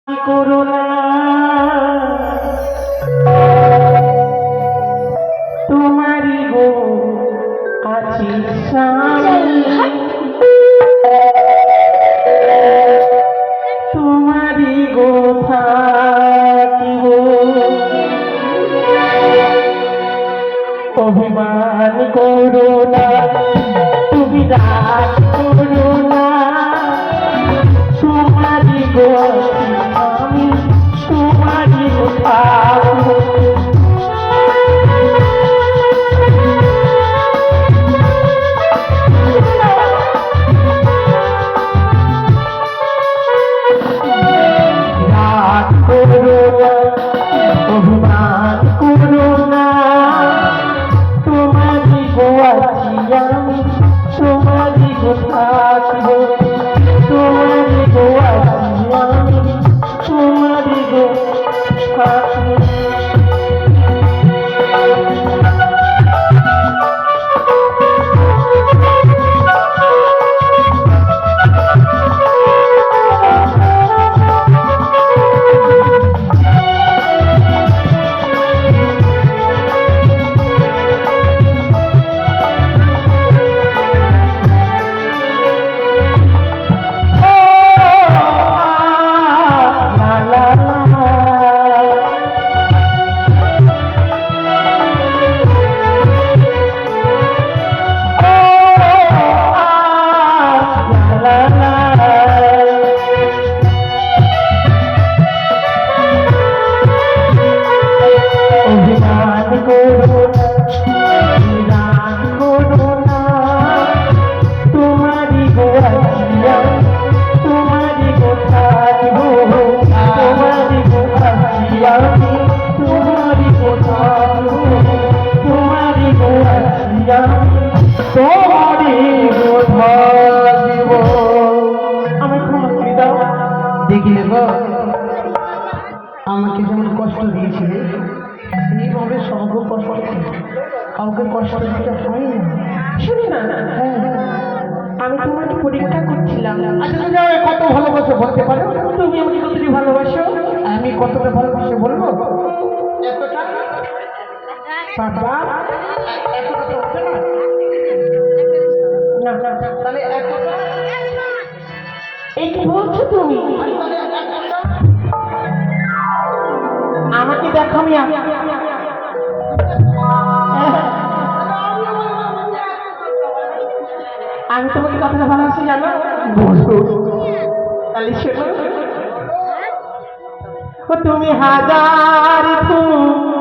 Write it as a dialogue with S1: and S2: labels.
S1: করুণা তোমারি গো আছি তোমারি গো থাকিব অভিমান করুণা তুমি রাগ করুণা তোমারি গো আমি তোমারি গো থাকিব অভিমান করুণা তোমারি গো আছি আমি তোমারি গো থাকিব তোমারি গো আছি আমি তোমারি গো থাকিব
S2: দেখলে গো আমাকে যেমন কষ্ট দিয়েছিলে সেইভাবে সর্ব কষ্ট কাউকে কষ্ট দিতে হয় না।
S1: শুনি না
S2: হ্যাঁ
S1: আমি তোমাকে পরীক্ষা করছিলাম
S2: আচ্ছা তুমি আমাকে কত ভালোবাসো বলতে পারো?
S1: তুমি আমাকে কতটি ভালোবাসো
S2: আমি কতটা ভালোবাসি বলবো? এতটা বাবা এতটা তো হবে না। তাহলে এতটা
S1: এই কি বলছো তুমি আমাকে দেখো আমি আমি তোমাকে কতটা ভালোবাসি জানো তাহলে শোনো ও তুমি হাজার ফুল